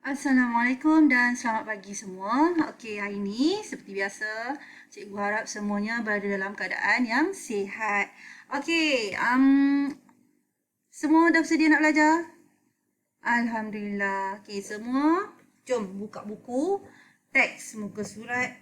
Assalamualaikum dan selamat pagi semua. Okey, hari ini seperti biasa, cikgu harap semuanya berada dalam keadaan yang sihat. Okey, semua dah bersedia nak belajar? Alhamdulillah. Okey, semua jom buka buku, teks muka surat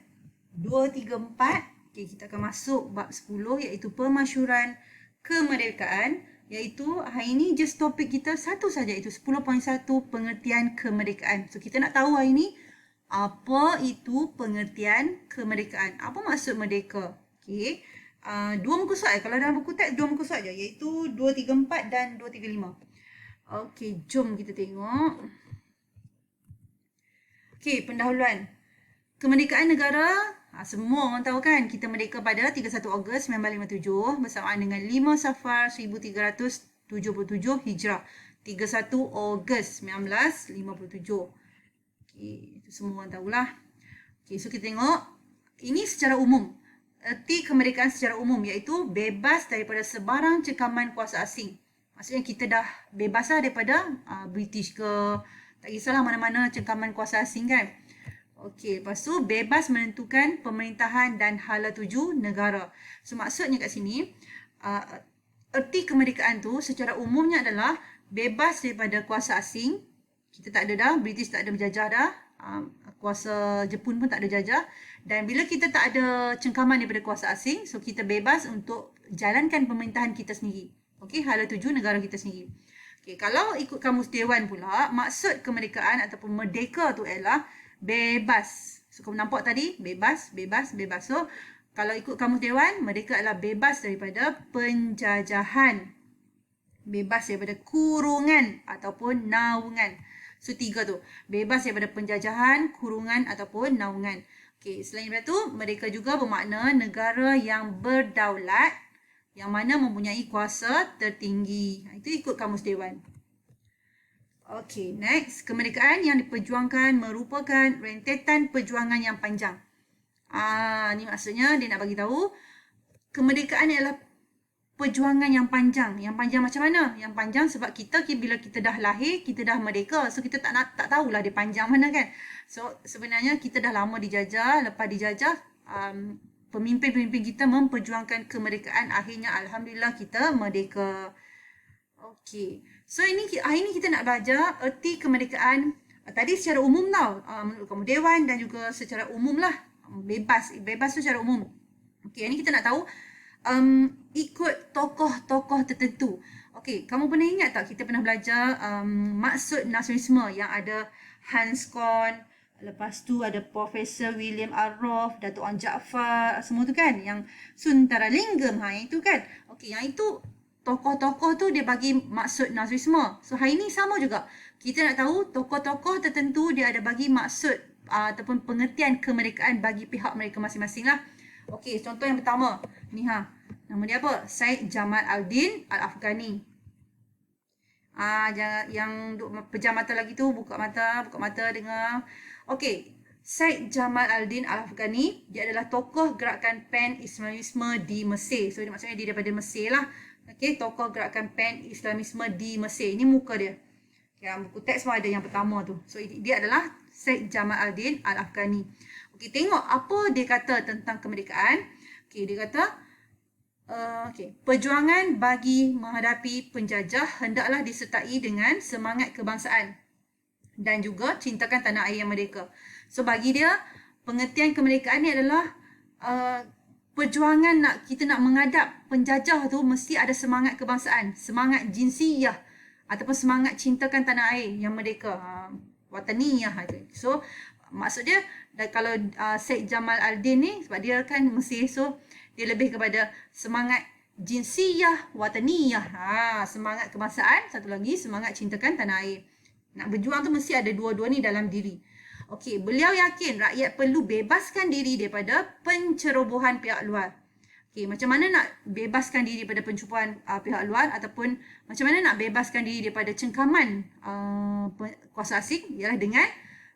234. Okey, kita akan masuk bab 10 iaitu pemasyhuran kemerdekaan. Iaitu hari ini just topik kita satu saja iaitu 10.1 pengertian kemerdekaan. So kita nak tahu hari ini apa itu pengertian kemerdekaan. Apa maksud merdeka? Okey. Dua muka surat. Kalau dalam buku teks dua muka surat je iaitu 234 dan 235. Okey, jom kita tengok. Okey, pendahuluan. Kemerdekaan negara, semua orang tahu kan, kita merdeka pada 31 Ogos 1957 bersamaan dengan 5 Safar 1377 Hijrah. 31 Ogos 1957. Okey, itu semua orang tahulah. Okey, so kita tengok. Ini secara umum. Erti kemerdekaan secara umum iaitu bebas daripada sebarang cengkaman kuasa asing. Maksudnya kita dah bebas lah daripada British ke, tak kisahlah mana-mana cengkaman kuasa asing kan. Okey, lepas tu bebas menentukan pemerintahan dan hala tuju negara. So maksudnya kat sini, erti kemerdekaan tu secara umumnya adalah bebas daripada kuasa asing. Kita tak ada dah, British tak ada berjajah dah. Kuasa Jepun pun tak ada jajah. Dan bila kita tak ada cengkaman daripada kuasa asing, so kita bebas untuk jalankan pemerintahan kita sendiri. Okey, hala tuju negara kita sendiri. Okey, kalau ikut Kamus Dewan pula, maksud kemerdekaan ataupun merdeka tu ialah bebas. So, kamu nampak tadi? Bebas, bebas, bebas. So, kalau ikut Kamus Dewan, merdeka adalah bebas daripada penjajahan. Bebas daripada kurungan ataupun naungan. So, tiga tu. Bebas daripada penjajahan, kurungan ataupun naungan. Okey, selain daripada tu, mereka juga bermakna negara yang berdaulat yang mana mempunyai kuasa tertinggi. Itu ikut Kamus Dewan. Okey, next. Kemerdekaan yang diperjuangkan merupakan rentetan perjuangan yang panjang. Ni maksudnya dia nak bagi tahu kemerdekaan ialah perjuangan yang panjang. Yang panjang macam mana? Yang panjang sebab kita bila kita dah lahir, kita dah merdeka. So kita tak tahulah dia panjang mana kan. So sebenarnya kita dah lama dijajah, lepas dijajah pemimpin-pemimpin kita memperjuangkan kemerdekaan, akhirnya alhamdulillah kita merdeka. Okey. So hari ini kita nak belajar erti kemerdekaan tadi secara umum tau. Menurut Kamus Dewan dan juga secara umum lah. Bebas tu secara umum. Okey, ini kita nak tahu ikut tokoh-tokoh tertentu. Okey, kamu pernah ingat tak kita pernah belajar maksud nasionalisme yang ada Hans Kohn, lepas tu ada Profesor William Arrof, Datuk An Jaafar, semua tu kan yang Sundaralingam, yang itu kan. Okey, yang itu tokoh-tokoh tu dia bagi maksud nasionalisme. So hari ni sama juga. Kita nak tahu tokoh-tokoh tertentu dia ada bagi maksud ataupun pengertian kemerdekaan bagi pihak mereka masing-masing lah. Okey, contoh yang pertama. Ni nama dia apa? Syed Jamal Al-Din Al-Afghani. Yang pejam mata lagi tu, buka mata dengar. Okey, Syed Jamal Al-Din Al-Afghani, dia adalah tokoh gerakan Pan-Islamisme di Mesir. So maksudnya dia daripada Mesir lah. Okey, tokoh gerakan Pan-Islamisme di Mesir. Ini muka dia. Yang buku teks pun ada yang pertama tu. So dia adalah Syed Jamal Al-Din Al-Afghani. Okey, tengok apa dia kata tentang kemerdekaan. Okey, dia kata perjuangan bagi menghadapi penjajah hendaklah disertai dengan semangat kebangsaan dan juga cintakan tanah air yang merdeka. So bagi dia, pengertian kemerdekaan ni adalah perjuangan kita nak menghadap penjajah tu mesti ada semangat kebangsaan, semangat jinsiyah ataupun semangat cintakan tanah air yang merdeka. Wataniyah itu. So maksud dia kalau Syed Jamal Al-Din ni sebab dia kan Mesir, so dia lebih kepada semangat jinsiyah, wataniyah. Semangat kebangsaan, satu lagi semangat cintakan tanah air. Nak berjuang tu mesti ada dua-dua ni dalam diri. Okey, beliau yakin rakyat perlu bebaskan diri daripada pencerobohan pihak luar. Okey, macam mana nak bebaskan diri daripada pencerobohan pihak luar ataupun macam mana nak bebaskan diri daripada cengkaman kuasa asing ialah dengan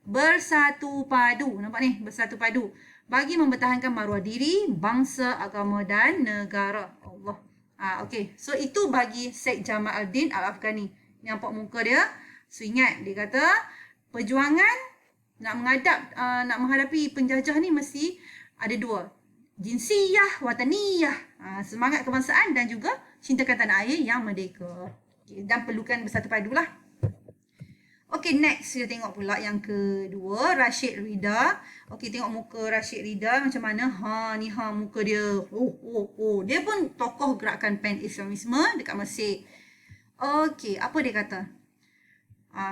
bersatu padu. Nampak ni? Bersatu padu. Bagi mempertahankan maruah diri, bangsa, agama dan negara. Allah. Okey. So, itu bagi Syed Jamal Al-Din Al-Afghani. Nampak muka dia. So, ingat. Dia kata, perjuangan nak menghadapi penjajah ni mesti ada dua. Jinsiyah, wataniyah, semangat kebangsaan dan juga cintakan tanah air yang merdeka. Okay, dan perlukan bersatu padu lah. Okay, next kita tengok pula yang kedua, Rashid Ridha. Okay, tengok muka Rashid Ridha macam mana. Ni muka dia. Dia pun tokoh gerakan Pan-Islamisme dekat Mesir. Okay, apa dia kata?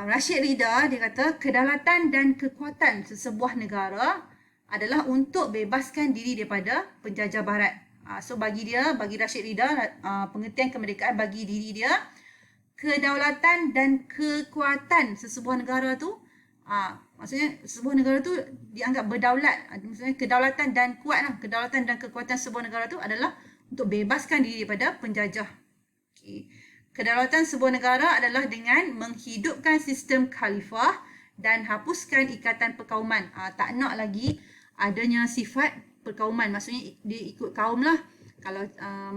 Rashid Ridha, dia kata, kedaulatan dan kekuatan sesebuah negara adalah untuk bebaskan diri daripada penjajah barat. So bagi Rashid Ridha, pengertian kemerdekaan bagi diri dia, kedaulatan dan kekuatan sesebuah negara tu, maksudnya sesebuah negara tu dianggap berdaulat. Maksudnya kedaulatan dan kuat lah. Kedaulatan dan kekuatan sebuah negara tu adalah untuk bebaskan diri daripada penjajah. Okay. Kedaulatan sebuah negara adalah dengan menghidupkan sistem khalifah dan hapuskan ikatan perkauman. Tak nak lagi adanya sifat perkauman. Maksudnya dia ikut kaum lah. Kalau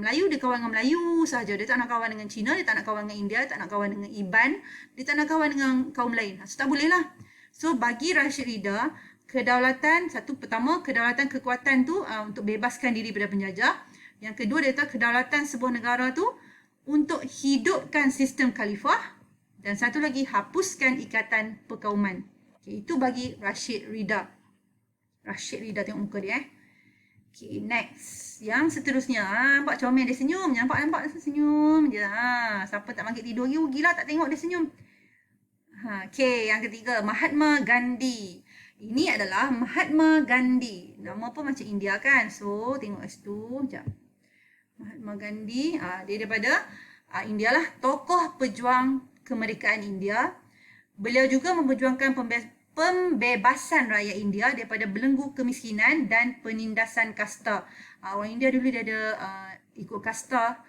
Melayu, dia kawan dengan Melayu sahaja. Dia tak nak kawan dengan Cina, dia tak nak kawan dengan India, tak nak kawan dengan Iban, dia tak nak kawan dengan kaum lain. So tak boleh lah. So bagi Rashid Ridha, kedaulatan, pertama kedaulatan kekuatan tu untuk bebaskan diri daripada penjajah. Yang kedua dia kata kedaulatan sebuah negara tu untuk hidupkan sistem khalifah. Dan satu lagi, hapuskan ikatan perkauman. Okay, itu bagi Rashid Ridha. Rashid Ridha, tengok muka dia. Okay, next. Yang seterusnya. Nampak comel dia senyum. Nampak dia senyum je. Siapa tak bangkit tidur lagi, gila tak tengok dia senyum. Okay, yang ketiga. Mahatma Gandhi. Ini adalah Mahatma Gandhi. Nama pun macam India kan. So, tengok kat situ. Sekejap. Mahatma Gandhi. Dia daripada India lah. Tokoh pejuang kemerdekaan India. Beliau juga memperjuangkan pembebasan rakyat India daripada belenggu kemiskinan dan penindasan kasta. Orang India dulu dia ada ikut kasta,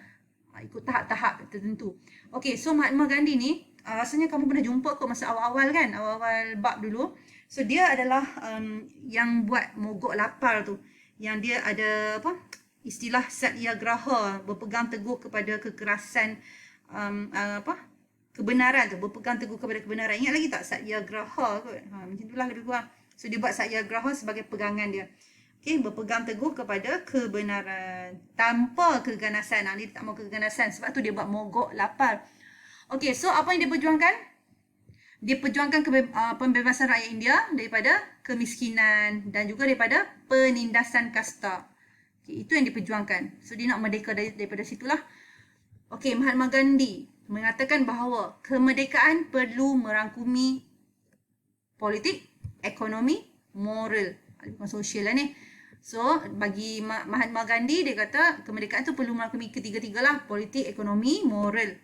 ikut tahap-tahap tertentu. Okey, so Mahatma Gandhi ni rasanya kamu pernah jumpa kot masa awal-awal kan, awal-awal bab dulu. So dia adalah yang buat mogok lapar tu. Yang dia ada istilah Satyagraha, berpegang teguh kepada kekerasan kebenaran tu, berpegang teguh kepada kebenaran. Ingat lagi tak Satyagraha kot? Macam itulah lebih kurang. So dia buat Satyagraha sebagai pegangan dia. Okey, berpegang teguh kepada kebenaran tanpa keganasan. Dia tak mau keganasan, sebab tu dia buat mogok lapar. Okey, so apa yang dia perjuangkan? Dia perjuangkan pembebasan rakyat India daripada kemiskinan dan juga daripada penindasan kasta. Okay, itu yang diperjuangkan. So dia nak merdeka daripada situlah. Okey, Mahatma Gandhi mengatakan bahawa kemerdekaan perlu merangkumi politik, ekonomi, moral, bukan sosial lah ni. So bagi Mahatma Gandhi, dia kata kemerdekaan tu perlu merangkumi ketiga-tiga lah, politik, ekonomi, moral.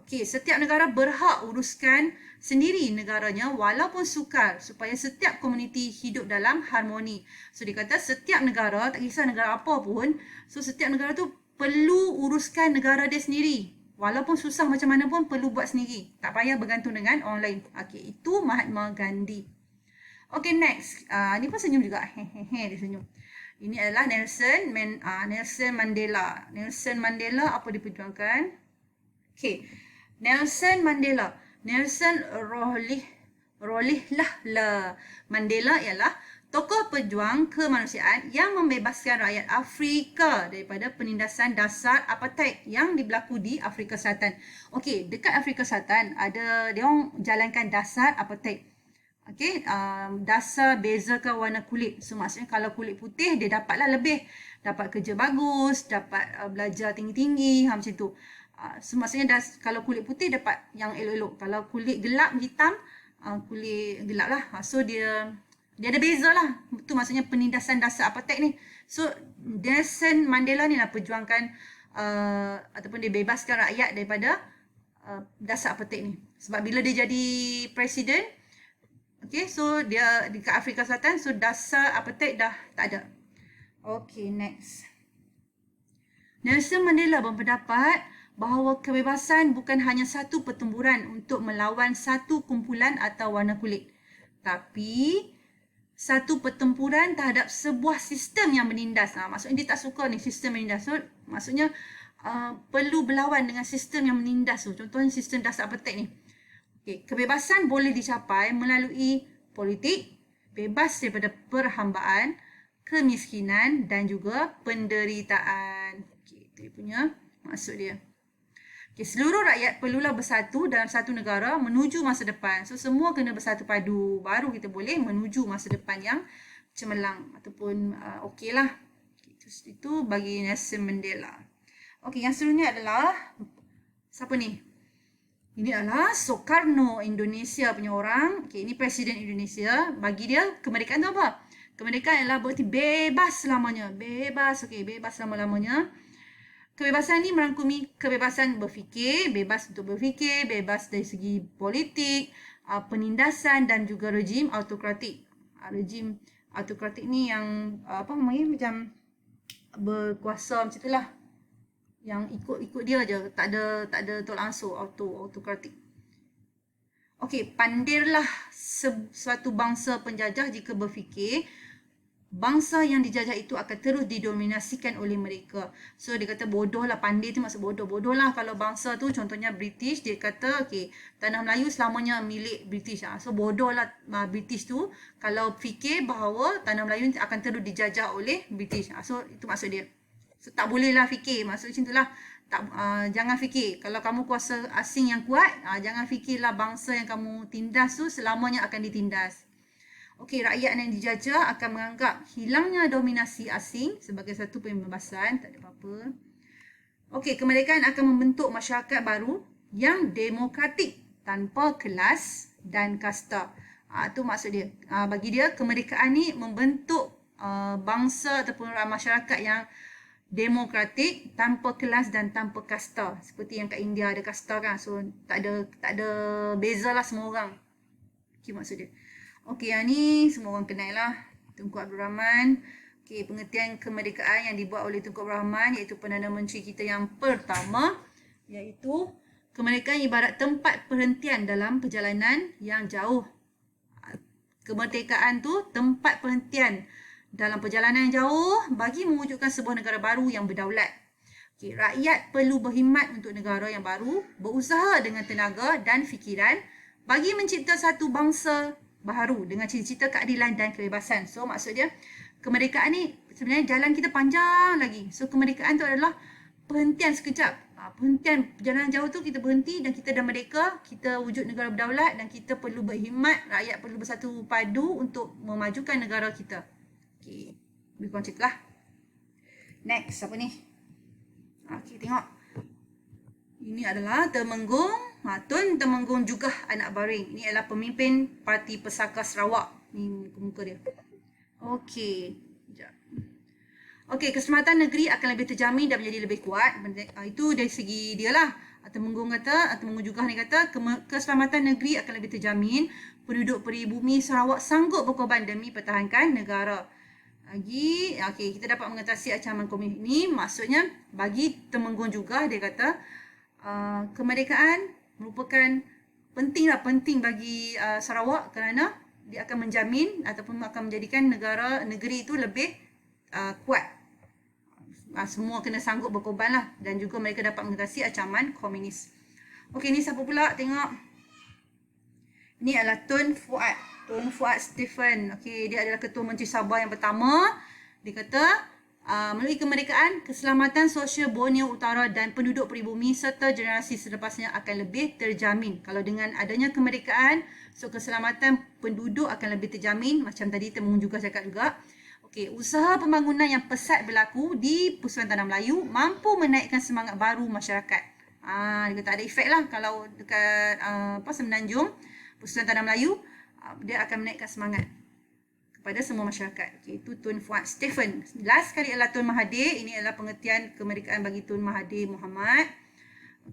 Okey, setiap negara berhak uruskan sendiri negaranya walaupun sukar supaya setiap komuniti hidup dalam harmoni. So dia kata setiap negara, tak kisah negara apa pun, so setiap negara tu perlu uruskan negara dia sendiri. Walaupun susah macam mana pun perlu buat sendiri. Tak payah bergantung dengan orang lain. Okey, itu Mahatma Gandhi. Okey, next. Ni pun senyum juga. Dia senyum. Ini adalah Nelson Mandela. Nelson Mandela apa diperjuangkan? Okey. Nelson Mandela. Nelson Rolihlahla Mandela ialah tokoh pejuang kemanusiaan yang membebaskan rakyat Afrika daripada penindasan dasar apartheid yang berlaku di Afrika Selatan. Okey, dekat Afrika Selatan ada dia orang jalankan dasar apartheid. Okey, dasar bezakan warna kulit. So maksudnya kalau kulit putih dia dapatlah lebih, dapat kerja bagus, dapat belajar tinggi-tinggi, macam tu. So maksudnya kalau kulit putih dapat yang elok-elok. Kalau kulit gelap hitam, kulit gelap lah. So dia ada beza lah. Itu maksudnya penindasan dasar apartheid ni. So Nelson Mandela ni lah perjuangkan ataupun dia bebaskan rakyat daripada dasar apartheid ni. Sebab bila dia jadi presiden, okay, so dia dekat Afrika Selatan, so dasar apartheid dah tak ada. Okay, next. Nelson Mandela berpendapat bahawa kebebasan bukan hanya satu pertempuran untuk melawan satu kumpulan atau warna kulit, tapi satu pertempuran terhadap sebuah sistem yang menindas. Maksudnya dia tak suka ni sistem menindas. So, maksudnya perlu berlawan dengan sistem yang menindas tu. Contohnya sistem dasar apartheid ni. Okay, kebebasan boleh dicapai melalui politik, bebas daripada perhambaan, kemiskinan dan juga penderitaan. Okay, itu dia punya maksud dia. Okay, seluruh rakyat perlulah bersatu dalam satu negara menuju masa depan. So, semua kena bersatu padu. Baru kita boleh menuju masa depan yang cemerlang ataupun okey lah. Itu bagi Nelson Mandela. Okey, yang seterusnya adalah siapa ni? Ini adalah Soekarno, Indonesia punya orang. Okay, ini Presiden Indonesia. Bagi dia, kemerdekaan tu apa? Kemerdekaan adalah berarti bebas selamanya. Bebas, okay, bebas selama-lamanya. Kebebasan ni merangkumi kebebasan berfikir, bebas untuk berfikir, bebas dari segi politik, penindasan dan juga rejim autokratik. Rejim autokratik ni yang apa namanya, macam berkuasa macam itulah, yang ikut dia je, tak ada tolak ansur, autokratik. Okey, pandirlah suatu bangsa penjajah jika berfikir bangsa yang dijajah itu akan terus didominasikan oleh mereka. So dia kata bodoh lah, pandai tu maksud bodoh. Bodoh lah kalau bangsa tu contohnya British, dia kata okey, tanah Melayu selamanya milik British. So bodoh lah British tu kalau fikir bahawa tanah Melayu akan terus dijajah oleh British. So itu maksud dia. So tak boleh lah fikir, maksud macam itulah. Jangan fikir kalau kamu kuasa asing yang kuat, jangan fikirlah bangsa yang kamu tindas tu selamanya akan ditindas. Okey, rakyat yang dijajah akan menganggap hilangnya dominasi asing sebagai satu pembebasan, tak ada apa-apa. Okey, kemerdekaan akan membentuk masyarakat baru yang demokratik tanpa kelas dan kasta. Itu maksud dia. Bagi dia, kemerdekaan ni membentuk bangsa ataupun masyarakat yang demokratik tanpa kelas dan tanpa kasta. Seperti yang kat India ada kasta kan. So, tak ada beza lah semua orang. Okey, maksud dia. Okey, yang ni semua orang kenal lah. Tunku Abdul Rahman. Okey, pengertian kemerdekaan yang dibuat oleh Tunku Abdul Rahman iaitu Perdana Menteri kita yang pertama, iaitu kemerdekaan ibarat tempat perhentian dalam perjalanan yang jauh. Kemerdekaan tu tempat perhentian dalam perjalanan yang jauh bagi mewujudkan sebuah negara baru yang berdaulat. Okey, rakyat perlu berkhidmat untuk negara yang baru, berusaha dengan tenaga dan fikiran bagi mencipta satu bangsa baru dengan cita-cita keadilan dan kebebasan. So maksud dia, kemerdekaan ni sebenarnya jalan kita panjang lagi. So kemerdekaan tu adalah perhentian sekejap. Perhentian perjalanan jauh tu kita berhenti dan kita dah merdeka, kita wujud negara berdaulat dan kita perlu berkhidmat, rakyat perlu bersatu padu untuk memajukan negara kita. Okey, lebih kurang cerita lah. Next, apa ni? Okey, tengok. Ini adalah Temenggung, Tun Temenggung Jugah Anak Baring. Ini adalah pemimpin Parti Pesaka Sarawak. Ni muka dia. Okey. Okey, keselamatan negeri akan lebih terjamin dan menjadi lebih kuat. Itu dari segi dia lah. Temenggung Jugah ni kata, keselamatan negeri akan lebih terjamin. Penduduk peribumi Sarawak sanggup berkorban demi pertahankan negara. Lagi, okey, kita dapat mengatasi ancaman komunis ini. Maksudnya, bagi Temenggung Jugah, dia kata, kemerdekaan merupakan penting bagi Sarawak kerana dia akan menjamin ataupun akan menjadikan negeri itu lebih kuat. Semua kena sanggup berkorban lah dan juga mereka dapat mengatasi ancaman komunis. Okey, ni siapa pula? Tengok. Ini adalah Tun Fuad Stephen. Okey, dia adalah Ketua Menteri Sabah yang pertama. Dia kata, melalui kemerdekaan, keselamatan sosial Borneo Utara dan penduduk peribumi serta generasi selepasnya akan lebih terjamin. Kalau dengan adanya kemerdekaan, so keselamatan penduduk akan lebih terjamin. Macam tadi Temenggung juga cakap juga. Okey, usaha pembangunan yang pesat berlaku di Pusuan Tanah Melayu mampu menaikkan semangat baru masyarakat. Dia kata ada efek lah kalau dekat Semenanjung, Pusuan Tanah Melayu, dia akan menaikkan semangat pada semua masyarakat. Okay, itu Tun Fuad Stephen. Last sekali adalah Tun Mahathir. Ini adalah pengertian kemerdekaan bagi Tun Mahathir Mohamad.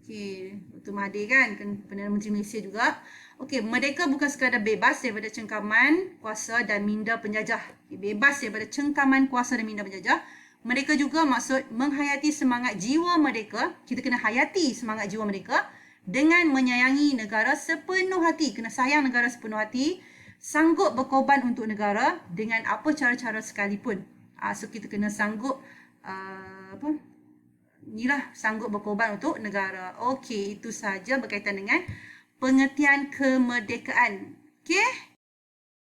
Okey, Tun Mahathir kan Perdana Menteri Malaysia juga. Okey, merdeka bukan sekadar bebas daripada cengkaman, kuasa dan minda penjajah. Okay, bebas daripada cengkaman, kuasa dan minda penjajah. Mereka juga maksud menghayati semangat jiwa merdeka. Kita kena hayati semangat jiwa merdeka dengan menyayangi negara sepenuh hati. Kena sayang negara sepenuh hati. Sanggup berkorban untuk negara dengan apa cara-cara sekalipun. So kita kena sanggup sanggup berkorban untuk negara. Okey, itu sahaja berkaitan dengan pengertian kemerdekaan. Okey?